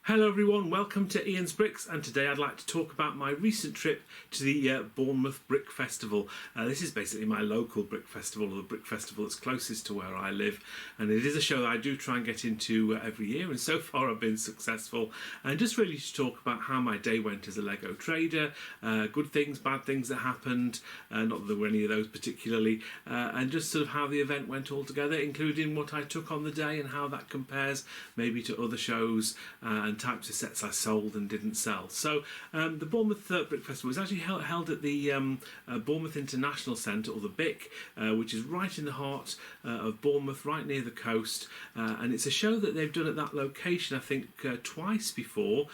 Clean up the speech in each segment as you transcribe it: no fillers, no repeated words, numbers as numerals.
Hello everyone, welcome to Ian's Bricks, and today I'd like to talk about my recent trip to the Bournemouth Brick Festival. This is basically my local brick festival, or the brick festival that's closest to where I live, and it is a show that I do try and get into every year, and so far I've been successful. And just really to talk about how my day went as a Lego trader, good things, bad things that happened, not that there were any of those particularly, and just sort of how the event went all together, including what I took on the day and how that compares maybe to other shows and types of sets I sold and didn't sell. So the Bournemouth Brick Festival was actually held at the Bournemouth International Centre, or the BIC, which is right in the heart of Bournemouth, right near the coast, and it's a show that they've done at that location I think twice before.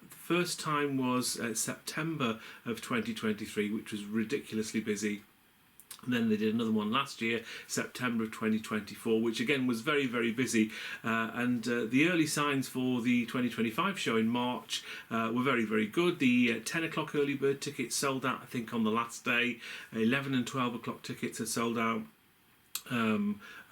First time was September of 2023, which was ridiculously busy. And then they did another one last year, September of 2024, which again was very, very busy. And the early signs for the 2025 show in March were very, very good. The 10 o'clock early bird tickets sold out, I think, on the last day. 11 and 12 o'clock tickets had sold out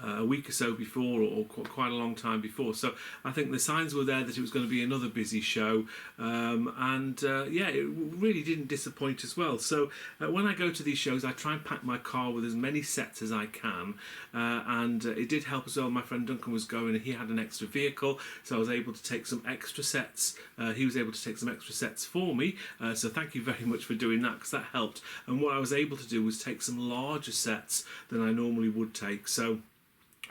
a week or so before, or quite a long time before. So I think the signs were there that it was going to be another busy show, yeah, it really didn't disappoint as well. So when I go to these shows, I try and pack my car with as many sets as I can, and it did help as well. My friend Duncan was going and he had an extra vehicle, so I was able to take some extra sets. He was able to take some extra sets for me, so thank you very much for doing that, because that helped. And what I was able to do was take some larger sets than I normally would take. So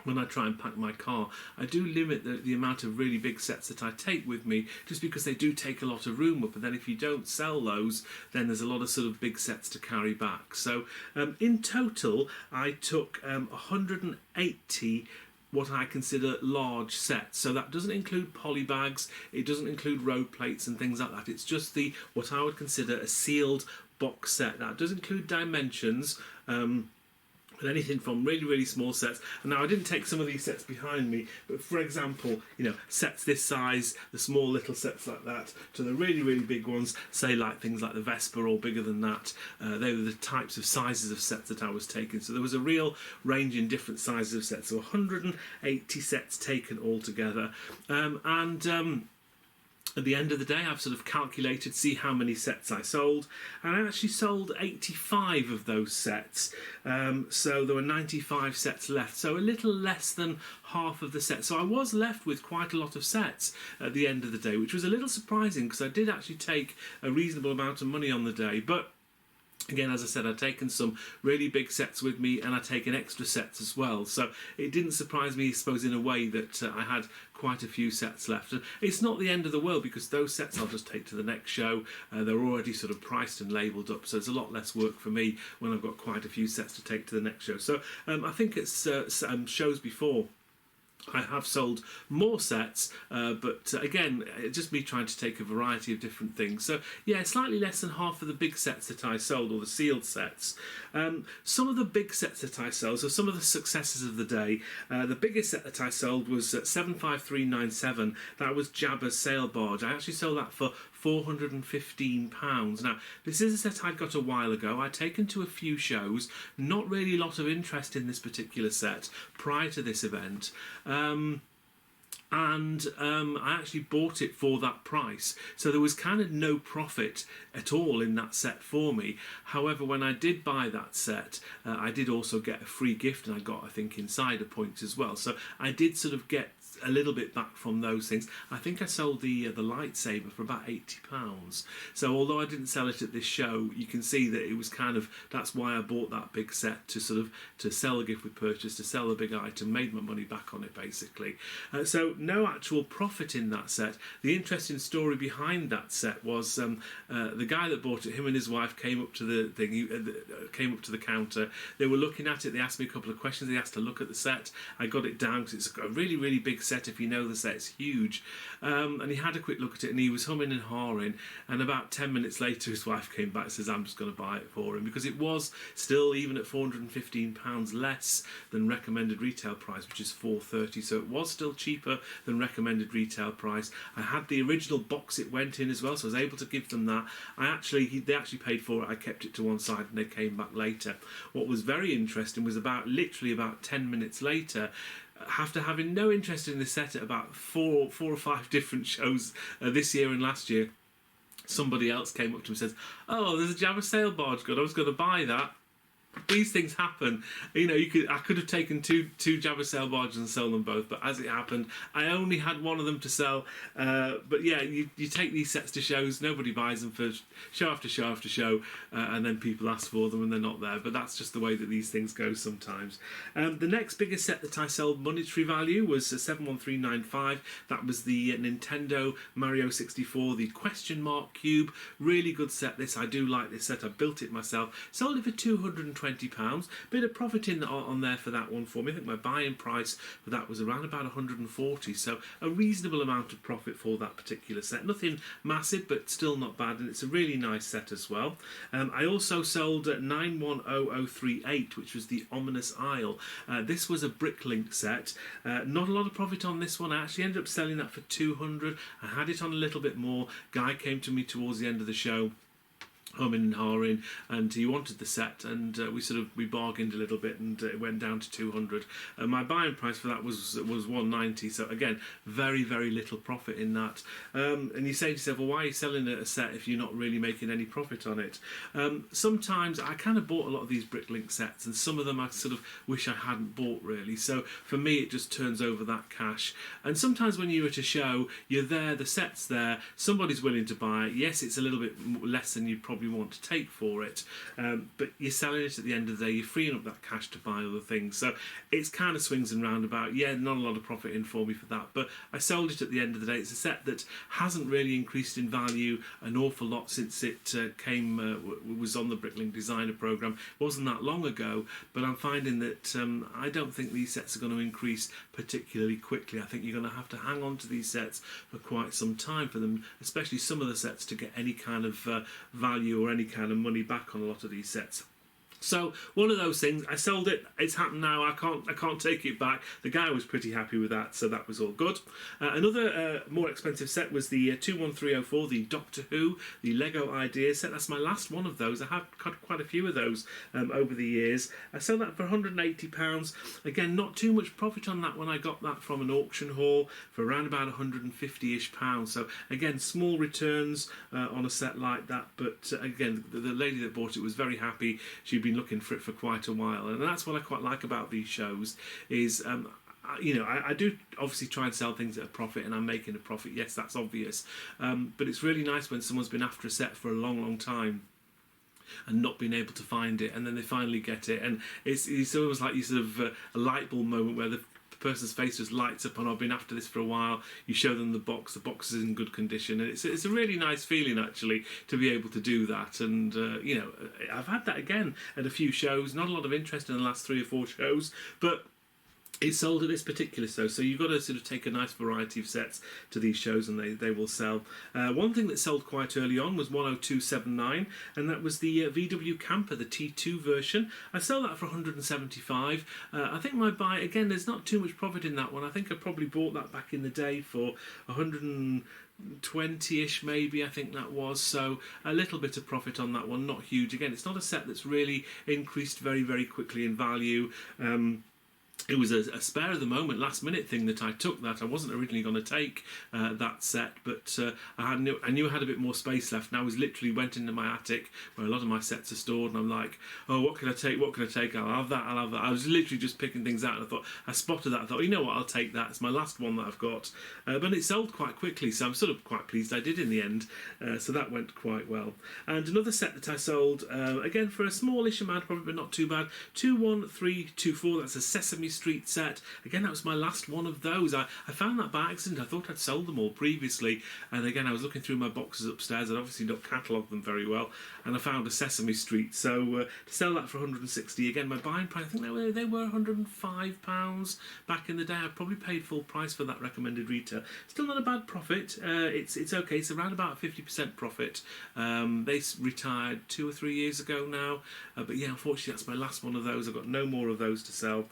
when I try and pack my car, I do limit the amount of really big sets that I take with me, just because they do take a lot of room up, and then if you don't sell those, then there's a lot of sort of big sets to carry back. So in total I took 180 what I consider large sets. So that doesn't include polybags, it doesn't include road plates and things like that. It's just what I would consider a sealed box set. That does include dimensions, and anything from really, really small sets. And now I didn't take some of these sets behind me, but for example, sets this size, the small little sets like that, to the really, really big ones, say like things like the Vespa or bigger than that. They were the types of sizes of sets that I was taking. So there was a real range in different sizes of sets. So 180 sets taken altogether. At the end of the day, I've sort of calculated, see how many sets I sold, and I actually sold 85 of those sets. So there were 95 sets left, so a little less than half of the sets. So I was left with quite a lot of sets at the end of the day, which was a little surprising, because I did actually take a reasonable amount of money on the day. But again, as I said, I'd taken some really big sets with me, and I'd taken extra sets as well. So it didn't surprise me, I suppose, in a way, that I had quite a few sets left. And it's not the end of the world, because those sets I'll just take to the next show. They're already sort of priced and labelled up, so it's a lot less work for me when I've got quite a few sets to take to the next show. So I think it's shows before I have sold more sets, but again, just me trying to take a variety of different things. So yeah, slightly less than half of the big sets that I sold, or the sealed sets. Some of the big sets that I sold, so some of the successes of the day, the biggest set that I sold was 75397. That was Jabba's sail barge. I actually sold that for £415. Now, this is a set I got a while ago. I'd taken to a few shows, not really a lot of interest in this particular set prior to this event. I actually bought it for that price, so there was kind of no profit at all in that set for me. However, when I did buy that set, I did also get a free gift, and I got, I think, insider points as well. So I did sort of get a little bit back from those things. I think I sold the lightsaber for about £80. So although I didn't sell it at this show, you can see that it was kind of, that's why I bought that big set, to sort of to sell a gift with purchase, to sell a big item, made my money back on it basically. So no actual profit in that set. The interesting story behind that set was the guy that bought it, him and his wife came up to the thing, came up to the counter. They were looking at it. They asked me a couple of questions. They asked to look at the set. I got it down, because it's a really, really big set. If you know the set, it's huge. And he had a quick look at it, and he was humming and hawing, and about 10 minutes later his wife came back and says, I'm just going to buy it for him, because it was still, even at £415, less than recommended retail price, which is £430. So it was still cheaper than recommended retail price. I had the original box it went in as well, so I was able to give them that. They actually paid for it. I kept it to one side, and they came back later. What was very interesting was literally about 10 minutes later, after having no interest in this set at about four or five different shows this year and last year, somebody else came up to me and says, "Oh, there's a Jabba sail barge good. I was going to buy that." These things happen. You know, I could have taken two Jabba sail barges and sold them both, but as it happened, I only had one of them to sell. But yeah, you take these sets to shows, nobody buys them for show after show after show, and then people ask for them and they're not there. But that's just the way that these things go sometimes. The next biggest set that I sold monetary value was 71395. That was the Nintendo Mario 64, the question mark cube. Really good set. This, I do like this set. I built it myself. Sold it for £220. Bit of profit on there for that one for me. I think my buying price for that was around about 140, so a reasonable amount of profit for that particular set. Nothing massive, but still not bad, and it's a really nice set as well. I also sold 910038, which was the Ominous Isle. This was a Bricklink set. Not a lot of profit on this one. I actually ended up selling that for 200. I had it on a little bit more. Guy came to me towards the end of the show, humming and hawing, and he wanted the set, and we bargained a little bit, and it went down to 200. My buying price for that was 190, so again, very little profit in that. And you say to yourself, well, why are you selling a set if you're not really making any profit on it? Sometimes I kind of bought a lot of these Bricklink sets, and some of them I sort of wish I hadn't bought really, so for me it just turns over that cash. And sometimes when you're at a show, you're there, the set's there, somebody's willing to buy it. Yes, it's a little bit less than you'd probably want to take for it, but you're selling it at the end of the day, you're freeing up that cash to buy other things, so it's kind of swings and roundabout. Yeah, not a lot of profit in for me for that, but I sold it at the end of the day. It's a set that hasn't really increased in value an awful lot since it was on the Bricklink designer program. It wasn't that long ago, but I'm finding that I don't think these sets are going to increase particularly quickly. I think you're going to have to hang on to these sets for quite some time for them, especially some of the sets, to get any kind of value or any kind of money back on a lot of these sets. So one of those things, I sold it, it's happened now, I can't take it back. The guy was pretty happy with that, so that was all good. Another more expensive set was the 21304, the Doctor Who, the Lego Ideas set. That's my last one of those. I have got quite a few of those over the years. I sold that for £180. Again, not too much profit on that one. I got that from an auction hall for around about £150-ish. So again, small returns on a set like that, but again, the lady that bought it was very happy. She'd been looking for it for quite a while, and that's what I quite like about these shows is I do obviously try and sell things at a profit, and I'm making a profit, yes, that's obvious, but it's really nice when someone's been after a set for a long time and not been able to find it, and then they finally get it, and it's almost like you sort of a light bulb moment where the person's face just lights up, and I've been after this for a while. You show them the box is in good condition, and it's a really nice feeling actually to be able to do that. And I've had that again at a few shows. Not a lot of interest in the last 3 or 4 shows, but it's sold at this particular show, so you've got to sort of take a nice variety of sets to these shows, and they will sell. One thing that sold quite early on was 10279, and that was the VW Camper, the T2 version. I sold that for 175. I think my buy, again, there's not too much profit in that one. I think I probably bought that back in the day for 120-ish maybe, I think that was, so a little bit of profit on that one, not huge. Again, it's not a set that's really increased very quickly in value. It was a spare of the moment, last minute thing that I took. That I wasn't originally going to take that set, but I knew I had a bit more space left, and I went into my attic where a lot of my sets are stored, and I'm like, oh, what can I take? I'll have that. I was literally just picking things out, and I spotted that. I thought, you know what, I'll take that. It's my last one that I've got, but it sold quite quickly, so I'm sort of quite pleased I did in the end. So that went quite well. And another set that I sold, again for a smallish amount, probably, but not too bad. 21324. That's a Sesame Street set. Again, that was my last one of those. I found that by accident. I thought I'd sold them all previously, and again, I was looking through my boxes upstairs. I'd obviously not catalogued them very well, and I found a Sesame Street. So to sell that for 160, again, my buying price, I think they were £105 back in the day. I probably paid full price for that recommended retail. Still not a bad profit. It's okay. It's around about 50% profit. They retired 2 or 3 years ago now, but yeah, unfortunately, that's my last one of those. I've got no more of those to sell.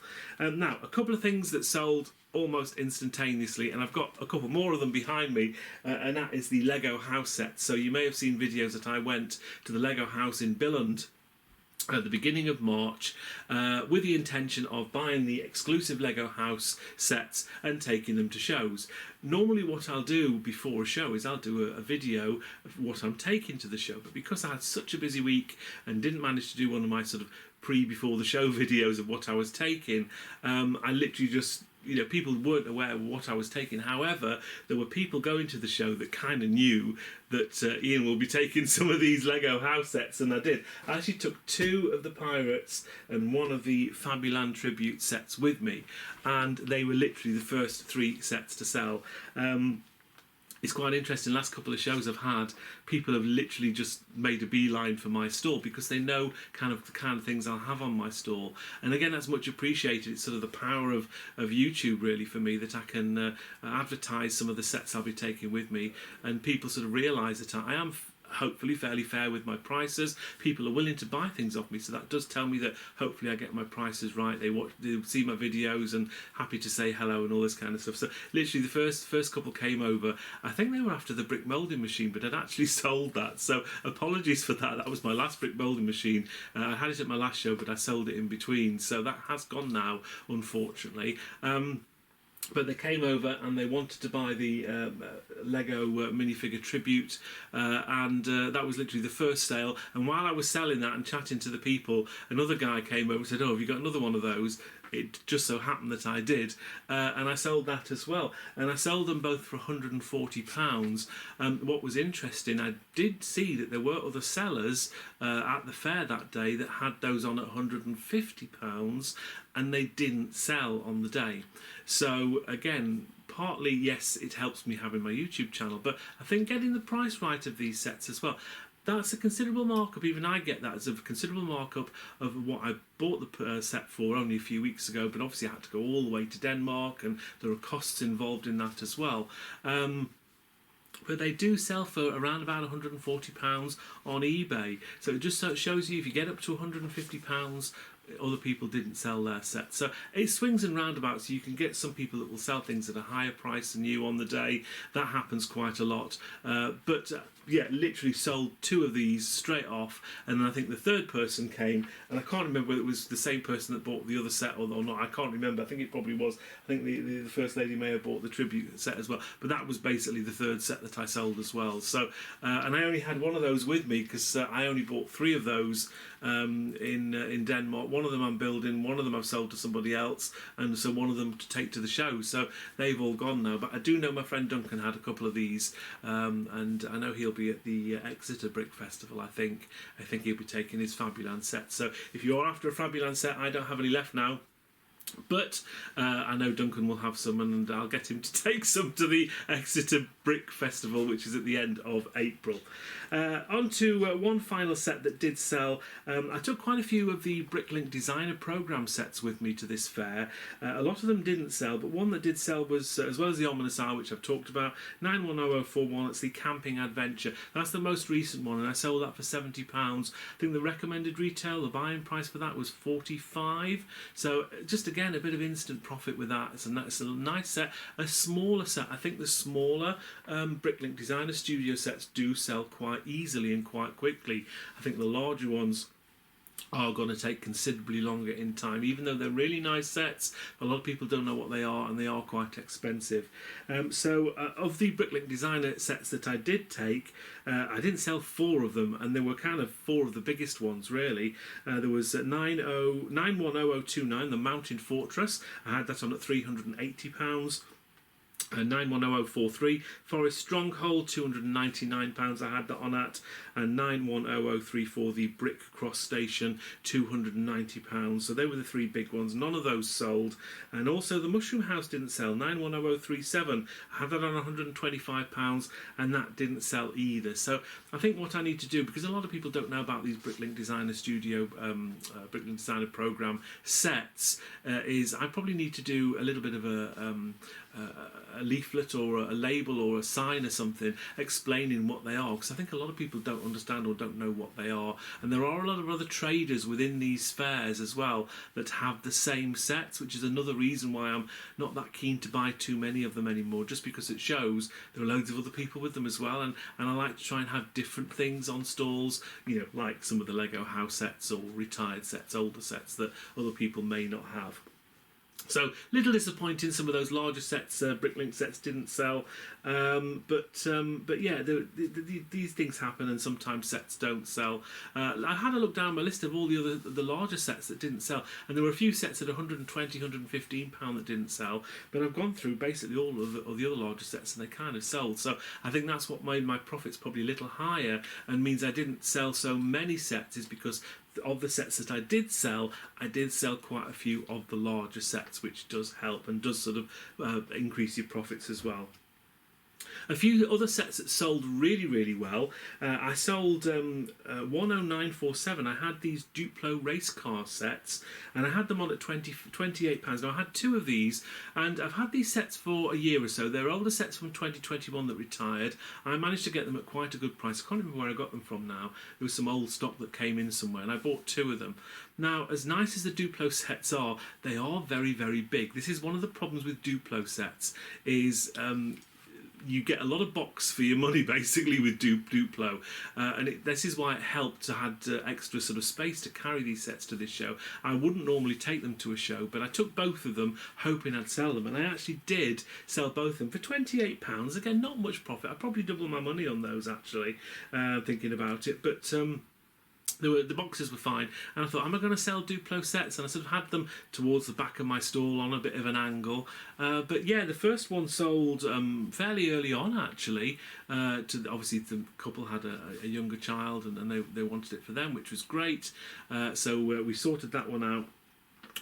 Now, a couple of things that sold almost instantaneously, and I've got a couple more of them behind me, and that is the Lego house set. So you may have seen videos that I went to the Lego house in Billund at the beginning of March, with the intention of buying the exclusive Lego house sets and taking them to shows. Normally what I'll do before a show is I'll do a video of what I'm taking to the show, but because I had such a busy week and didn't manage to do one of my sort of before the show videos of what I was taking, I literally just, people weren't aware of what I was taking. However, there were people going to the show that kind of knew that Ian will be taking some of these Lego house sets, and I did. I actually took 2 of the Pirates and 1 of the Fabuland Tribute sets with me, and they were literally the first 3 sets to sell. It's quite interesting. Last couple of shows I've had, people have literally just made a beeline for my stall because they know the kind of things I'll have on my stall. And again, that's much appreciated. It's sort of the power of YouTube, really, for me, that I can advertise some of the sets I'll be taking with me, and people sort of realise that I am hopefully fairly fair with my prices. People are willing to buy things off me, so that does tell me that hopefully I get my prices right. They see my videos and happy to say hello and all this kind of stuff. So literally the first couple came over. I think they were after the brick moulding machine, but I'd actually sold that, so apologies for that. That was my last brick moulding machine. I had it at my last show, but I sold it in between, so that has gone now, unfortunately. But they came over and they wanted to buy the Lego minifigure tribute, and that was literally the first sale. And while I was selling that and chatting to the people, another guy came over and said, "Oh, have you got another one of those?" It just so happened that I did, and I sold that as well. And I sold them both for £140. What was interesting, I did see that there were other sellers at the fair that day that had those on at £150, and they didn't sell on the day. So again, partly, yes, it helps me having my YouTube channel, but I think getting the price right of these sets as well, that's a considerable markup. Even I get that as a considerable markup of what I bought the set for only a few weeks ago, but obviously I had to go all the way to Denmark, and there are costs involved in that as well. But they do sell for around about £140 on eBay. So it just shows you if you get up to £150, other people didn't sell their set. So it swings and roundabouts. You can get some people that will sell things at a higher price than you on the day. That happens quite a lot. Yeah, literally sold 2 of these straight off, and then I think the third person came, and I can't remember whether it was the same person that bought the other set or not. I can't remember. I think it probably was. I think the first lady may have bought the tribute set as well, but that was basically the third set that I sold as well. So, and I only had one of those with me because I only bought 3 of those in Denmark. One of them I'm building, one of them I've sold to somebody else, and so one of them to take to the show. So they've all gone now, but I do know my friend Duncan had a couple of these, and I know he'll be at the Exeter Brick Festival. I think he'll be taking his Fabuland set. So if you're after a Fabuland set, I don't have any left now, but I know Duncan will have some, and I'll get him to take some to the Exeter Brick Festival, which is at the end of April. On to one final set that did sell. I took quite a few of the Bricklink designer program sets with me to this fair. A lot of them didn't sell, but one that did sell was, as well as the Ominous Hour, which I've talked about, 910041. It's the Camping Adventure. That's the most recent one, and I sold that for £70. I think the recommended retail, the buying price for that was £45. So just again, a bit of instant profit with that. It's a nice set, a smaller set. I think the smaller Bricklink designer studio sets do sell quite easily and quite quickly. I think the larger ones are going to take considerably longer in time, even though they're really nice sets. A lot of people don't know what they are, and they are quite expensive. So of the Bricklink designer sets that I did take, I didn't sell 4 of them, and they were kind of 4 of the biggest ones, really. There was 910029, the Mountain Fortress. I had that on at £380. 910043, Forest Stronghold, £299 I had that on at, and 910034, the Brick Cross Station, £290. So they were the 3 big ones. None of those sold. And also the Mushroom House didn't sell, 910037, I had that on £125, and that didn't sell either. So I think what I need to do, because a lot of people don't know about these Bricklink Designer Studio, Bricklink Designer Program sets, is I probably need to do a little bit of a a leaflet or a label or a sign or something explaining what they are, because I think a lot of people don't understand or don't know what they are. And there are a lot of other traders within these fairs as well that have the same sets, which is another reason why I'm not that keen to buy too many of them anymore, just because it shows there are loads of other people with them as well. And I like to try and have different things on stalls, you know, like some of the Lego house sets or retired sets, older sets that other people may not have. So, little disappointing, some of those larger sets, Bricklink sets, didn't sell. But yeah, these things happen, and sometimes sets don't sell. I had a look down my list of all the larger sets that didn't sell, and there were a few sets at £120, £115 that didn't sell. But I've gone through basically all of the other larger sets, and they kind of sold. So I think that's what made my profits probably a little higher, and means I didn't sell so many sets, is because of the sets that I did sell quite a few of the larger sets, which does help and does sort of increase your profits as well. A few other sets that sold really, really well. I sold 10947. I had these Duplo race car sets, and I had them on at £28. Now, I had two of these, and I've had these sets for a year or so. They're older sets from 2021 that retired. I managed to get them at quite a good price. I can't remember where I got them from now. There was some old stock that came in somewhere, and I bought two of them. Now, as nice as the Duplo sets are, they are very, very big. This is one of the problems with Duplo sets, is you get a lot of box for your money basically with Duplo, and this is why it helped to have extra sort of space to carry these sets to this show. I wouldn't normally take them to a show, but I took both of them hoping I'd sell them, and I actually did sell both of them for £28. Again, not much profit. I probably doubled my money on those actually, thinking about it, but the boxes were fine, and I thought, am I going to sell Duplo sets? And I sort of had them towards the back of my stall on a bit of an angle. But yeah, the first one sold fairly early on actually. Obviously the couple had a younger child, and they wanted it for them, which was great. So we sorted that one out.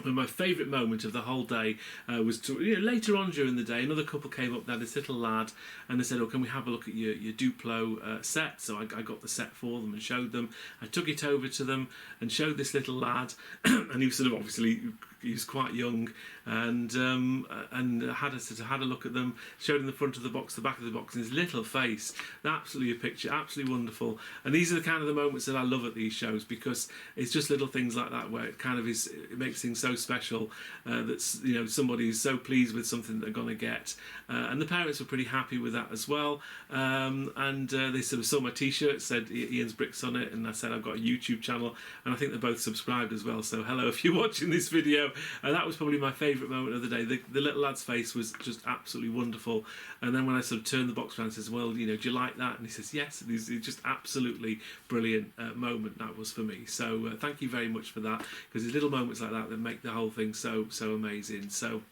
And my favourite moment of the whole day was later on during the day, another couple came up, they had this little lad, and they said, oh, can we have a look at your Duplo set? So I got the set for them and showed them. I took it over to them and showed this little lad, and he was sort of obviously, he was quite young, and had a look at them, showed him the front of the box, the back of the box, and his little face, absolutely a picture, absolutely wonderful. And these are the kind of the moments that I love at these shows, because it's just little things like that where it kind of is, it makes things so special, that's, you know, somebody is so pleased with something they're going to get, and the parents were pretty happy with that as well. And they sort of saw my t-shirt, said Ian's Bricks on it, and I said I've got a YouTube channel, and I think they're both subscribed as well, so hello if you're watching this video. That was probably my favourite moment of the day. The little lad's face was just absolutely wonderful, and then when I sort of turned the box around and says, well, you know, do you like that? And he says yes, and it's just absolutely brilliant moment that was for me. So thank you very much for that, because there's little moments like that that make the whole thing so amazing. So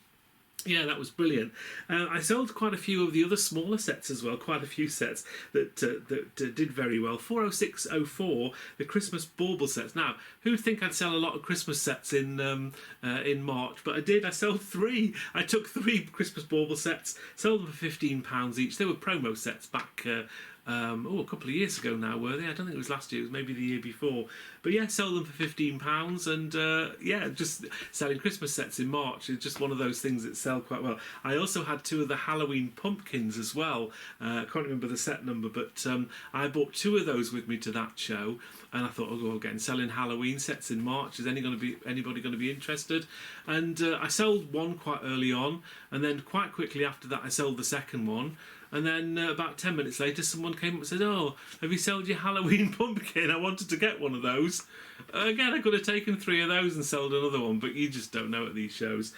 yeah, that was brilliant. I sold quite a few of the other smaller sets as well, quite a few sets that did very well. 40604, the Christmas bauble sets. Now, who'd think I'd sell a lot of Christmas sets in March? But I did. I sold three. I took three Christmas bauble sets, sold them for £15 each. They were promo sets back a couple of years ago now, were they? I don't think it was last year, it was maybe the year before. But yeah, sold them for £15, and yeah, just selling Christmas sets in March is just one of those things that sell quite well. I also had two of the Halloween pumpkins as well. I can't remember the set number, but I bought two of those with me to that show, and I thought, oh, again, selling Halloween sets in March, is anybody going to be interested? And I sold one quite early on, and then quite quickly after that I sold the second one. And then about 10 minutes later, someone came up and said, oh, have you sold your Halloween pumpkin? I wanted to get one of those. Again, I could have taken three of those and sold another one, but you just don't know at these shows.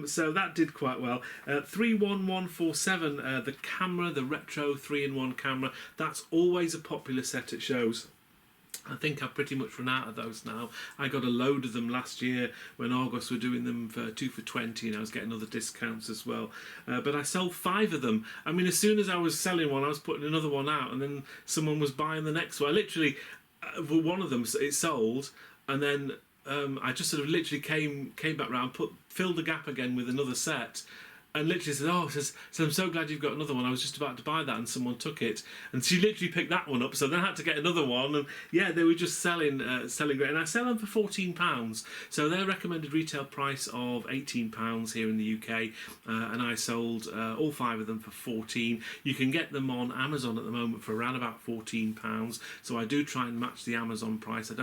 So that did quite well. 31147, the camera, the retro 3-in-1 camera, that's always a popular set at shows. I think I've pretty much run out of those now. I got a load of them last year when Argos were doing them for 2 for $20, and I was getting other discounts as well. But I sold 5 of them. I mean, as soon as I was selling one, I was putting another one out, and then someone was buying the next one. I literally, for one of them, it sold, and then I just sort of literally came back round, filled the gap again with another set. and literally said, "Oh, says, so I'm so glad you've got another one. I was just about to buy that, and someone took it." And she literally picked that one up. So then I had to get another one, and yeah, they were just selling great. And I sell them for £14. So their recommended retail price of £18 here in the UK, and I sold all 5 of them for 14. You can get them on Amazon at the moment for around about £14. So I do try and match the Amazon price. I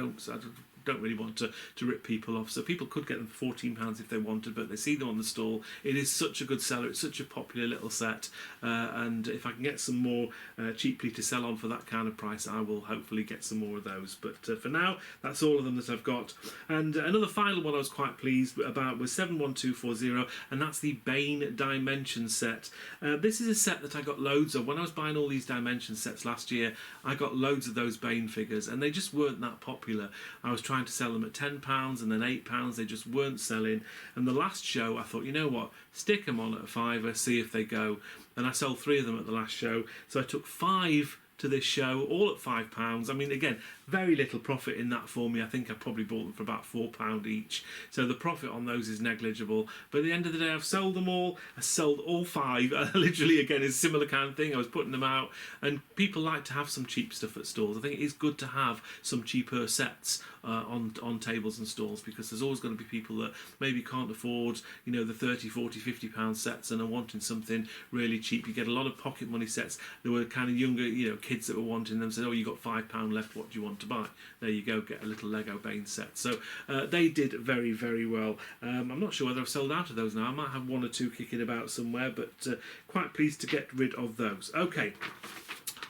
don't really want to rip people off, so people could get them for £14 if they wanted, but they see them on the stall. It is such a good seller, it's such a popular little set, and if I can get some more cheaply to sell on for that kind of price, I will hopefully get some more of those. But for now, that's all of them that I've got. And another final one I was quite pleased about was 71240, and that's the Bane Dimension set. This is a set that I got loads of. When I was buying all these Dimension sets last year, I got loads of those Bane figures, and they just weren't that popular. I was trying to sell them at £10 and then £8. They just weren't selling. And the last show, I thought, you know what, stick them on at a £5, see if they go. And I sold 3 of them at the last show. So I took 5 to this show, all at £5. I mean, again, very little profit in that for me. I think I probably bought them for about £4 each. So the profit on those is negligible. But at the end of the day, I've sold them all. I sold all 5. Literally, again, it's a similar kind of thing. I was putting them out, and people like to have some cheap stuff at stalls. I think it is good to have some cheaper sets on tables and stalls, because there's always going to be people that maybe can't afford, you know, the 30, 40, £50 sets and are wanting something really cheap. You get a lot of pocket money sets. There were kind of younger, you know, kids that were wanting them, said, "Oh, you got £5 left, what do you want to buy?" There you go, get a little Lego Bane set. So they did very, very well. I'm not sure whether I've sold out of those now. I might have 1 or 2 kicking about somewhere, but quite pleased to get rid of those. Okay.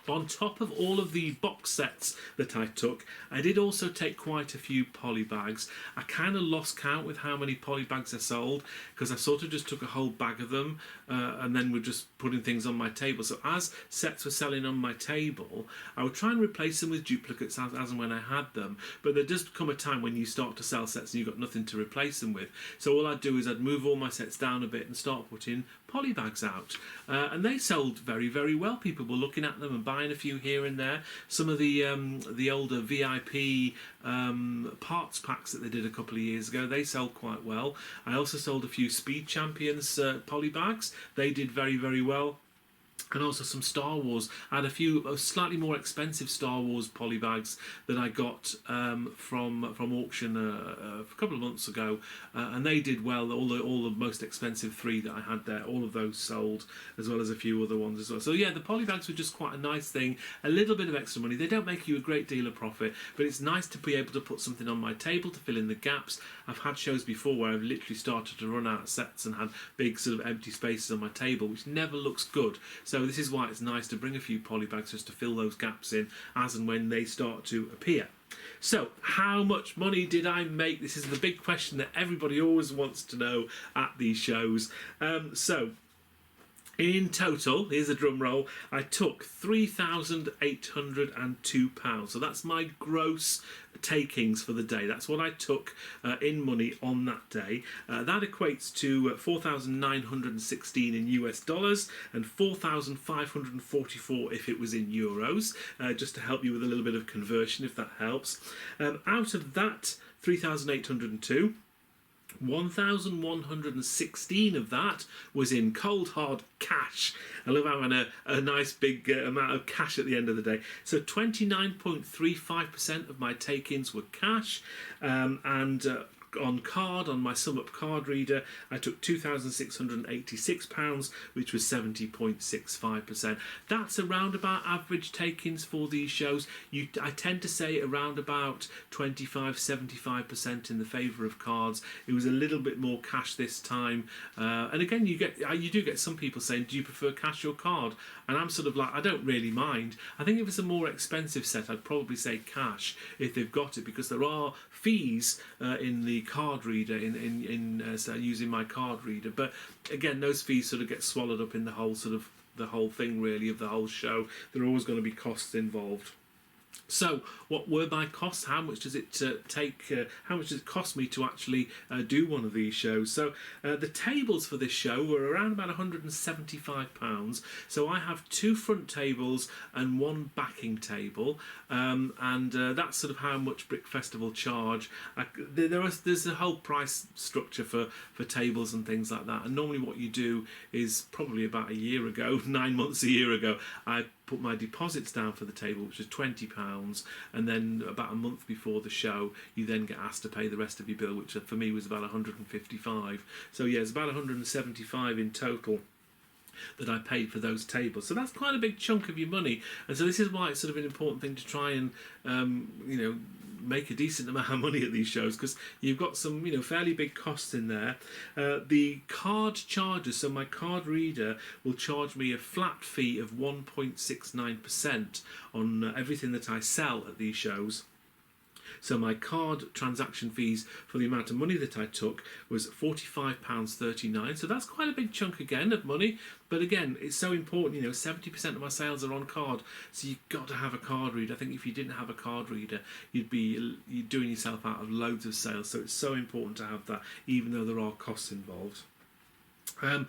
On top of all of the box sets that I took, I did also take quite a few polybags. I kind of lost count with how many polybags I sold, because I sort of just took a whole bag of them and then were just putting things on my table. So as sets were selling on my table, I would try and replace them with duplicates as and when I had them. But there does come a time when you start to sell sets and you've got nothing to replace them with. So all I'd do is I'd move all my sets down a bit and start putting polybags out. And they sold very, very well. People were looking at them and buying a few here and there. Some of the older VIP parts packs that they did a couple of years ago, they sold quite well. I also sold a few Speed Champions polybags. They did very, very well. And also some Star Wars. I had a few slightly more expensive Star Wars polybags that I got from auction a couple of months ago, and they did well. All the most expensive 3 that I had there, all of those sold, as well as a few other ones as well. So yeah, the polybags were just quite a nice thing. A little bit of extra money. They don't make you a great deal of profit, but it's nice to be able to put something on my table to fill in the gaps. I've had shows before where I've literally started to run out of sets and had big sort of empty spaces on my table, which never looks good. So this is why it's nice to bring a few polybags just to fill those gaps in as and when they start to appear. So, how much money did I make? This is the big question that everybody always wants to know at these shows. In total, here's a drum roll, I took £3,802. So that's my gross takings for the day. That's what I took in money on that day. That equates to 4,916 in US dollars and 4,544 if it was in euros, just to help you with a little bit of conversion, if that helps. Out of that 3,802, 1,116 of that was in cold hard cash. I love having a nice big amount of cash at the end of the day. So 29.35% of my take-ins were cash, and on card, on my SumUp card reader, I took £2,686, which was 70.65%. That's around about average take-ins for these shows. I tend to say around about 25-75% in the favour of cards. It was a little bit more cash this time, and again, you do get some people saying, "Do you prefer cash or card?" And I'm sort of like, I don't really mind. I think if it's a more expensive set, I'd probably say cash if they've got it, because there are fees in the card reader in using my card reader, but again, those fees sort of get swallowed up in the whole thing really of the whole show. There are always going to be costs involved. So, what were my costs? How much does it how much does it cost me to actually do one of these shows? So, the tables for this show were around about £175. So, I have 2 front tables and 1 backing table, and that's sort of how much Brick Festival charge. There's a whole price structure for tables and things like that. And normally, what you do is probably about a year ago, 9 months, a year ago, I put my deposits down for the table, which is £20, and then about a month before the show you then get asked to pay the rest of your bill, which for me was about £155. So yeah, it's about £175 in total that I paid for those tables. So that's quite a big chunk of your money, and so this is why it's sort of an important thing to try and make a decent amount of money at these shows, because you've got some fairly big costs in there. The card charges, so my card reader will charge me a flat fee of 1.69% on everything that I sell at these shows. So my card transaction fees for the amount of money that I took was £45.39. So that's quite a big chunk again of money. But again, it's so important, 70% of my sales are on card. So you've got to have a card reader. I think if you didn't have a card reader, you'd doing yourself out of loads of sales. So it's so important to have that, even though there are costs involved. How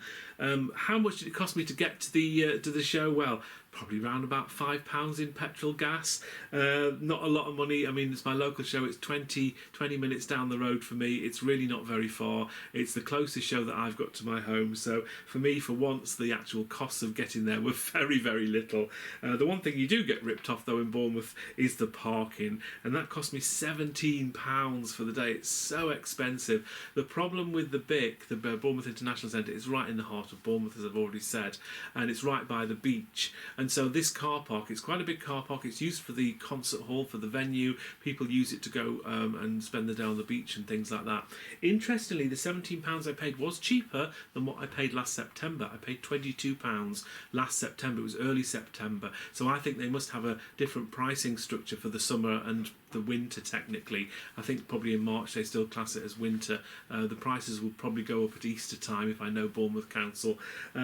much did it cost me to get to the show? Well, probably around about £5 in petrol gas. Not a lot of money. I mean, it's my local show. It's 20 minutes down the road for me. It's really not very far. It's the closest show that I've got to my home. So for me, for once, the actual costs of getting there were very, very little. The one thing you do get ripped off, though, in Bournemouth is the parking. And that cost me £17 for the day. It's so expensive. The problem with the BIC, the Bournemouth International Centre, is right in the heart of Bournemouth, as I've already said. And it's right by the beach. And so this car park, it's quite a big car park. It's used for the concert hall, for the venue. People use it to go and spend the day on the beach and things like that. Interestingly, the £17 I paid was cheaper than what I paid last September. I paid £22 last September. It was early September. So I think they must have a different pricing structure for the summer and the winter, technically. I think probably in March they still class it as winter. The prices will probably go up at Easter time, if I know Bournemouth Council.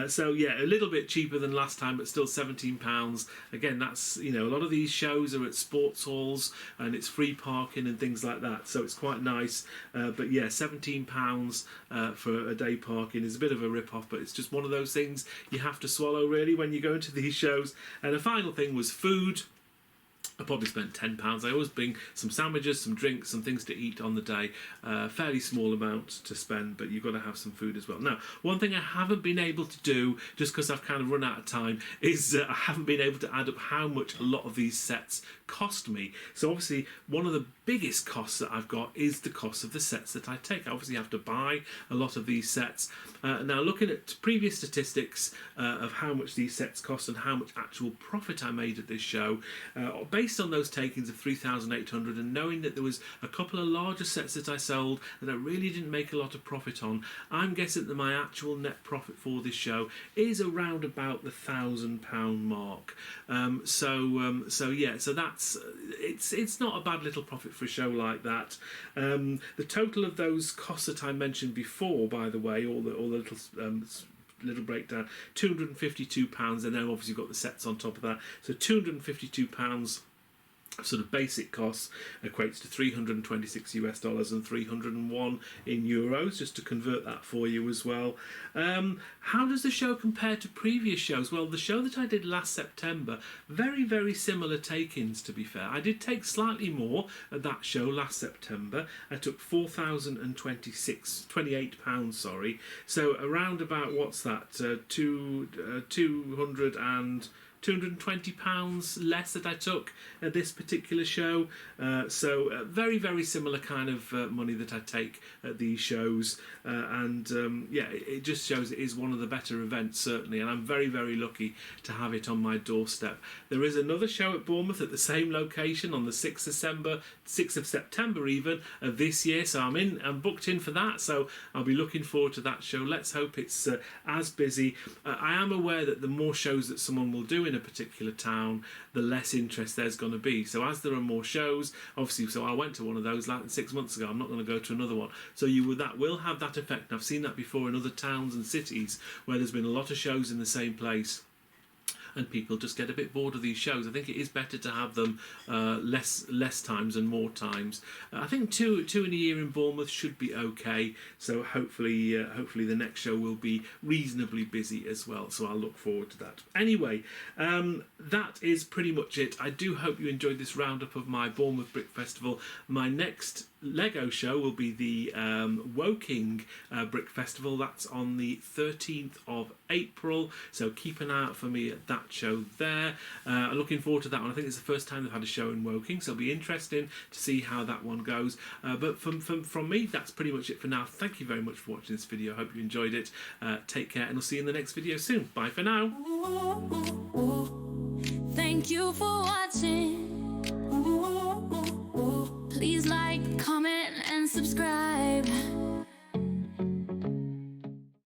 So yeah, a little bit cheaper than last time, but still £17. Again, that's, a lot of these shows are at sports halls and it's free parking and things like that, so it's quite nice. But yeah, £17 for a day parking is a bit of a rip-off, but it's just one of those things you have to swallow, really, when you go into these shows. And the final thing was food. I probably spent £10. I always bring some sandwiches, some drinks, some things to eat on the day. Fairly small amount to spend, but you've got to have some food as well. Now, one thing I haven't been able to do, just because I've kind of run out of time, is I haven't been able to add up how much a lot of these sets cost me. So obviously, one of the biggest costs that I've got is the cost of the sets that I take. I obviously have to buy a lot of these sets. Now, looking at previous statistics of how much these sets cost and how much actual profit I made at this show, based on those takings of 3,800 and knowing that there was a couple of larger sets that I sold that I really didn't make a lot of profit on, I'm guessing that my actual net profit for this show is around about the £1,000 mark. So that's it's not a bad little profit for a show like that. The total of those costs that I mentioned before, by the way, all the little breakdown, £252, and then obviously you've got the sets on top of that, so £252 sort of basic costs equates to $326 and 301 in euros, just to convert that for you as well. How does the show compare to previous shows? Well, the show that I did last September, very, very similar take-ins, to be fair. I did take slightly more at that show last September. I took £4,028, sorry. So around about, what's that, £220 less that I took at this particular show. So very, very similar kind of money that I take at these shows. Yeah, it just shows it is one of the better events, certainly, and I'm very, very lucky to have it on my doorstep. There is another show at Bournemouth at the same location on the 6th of September even, of this year, so I'm booked in for that, so I'll be looking forward to that show. Let's hope it's as busy. I am aware that the more shows that someone will do in a particular town, the less interest there's going to be. So as there are more shows, obviously, so I went to one of those like 6 months ago, I'm not going to go to another one. So that will have that effect. And I've seen that before in other towns and cities where there's been a lot of shows in the same place. and people just get a bit bored of these shows. I think it is better to have them less times and more times. I think two in a year in Bournemouth should be okay. So hopefully the next show will be reasonably busy as well. So I'll look forward to that. Anyway, that is pretty much it. I do hope you enjoyed this roundup of my Bournemouth Brick Festival. My next Lego show will be the Woking Brick Festival. That's on the 13th of April, so keep an eye out for me at that show there. I'm looking forward to that one. I think it's the first time they've had a show in Woking, so it'll be interesting to see how that one goes. But from me, that's pretty much it for now. Thank you very much for watching this video. I hope you enjoyed it. Take care, and I'll see you in the next video soon. Bye for now. Thank you for watching. Please like, comment and subscribe.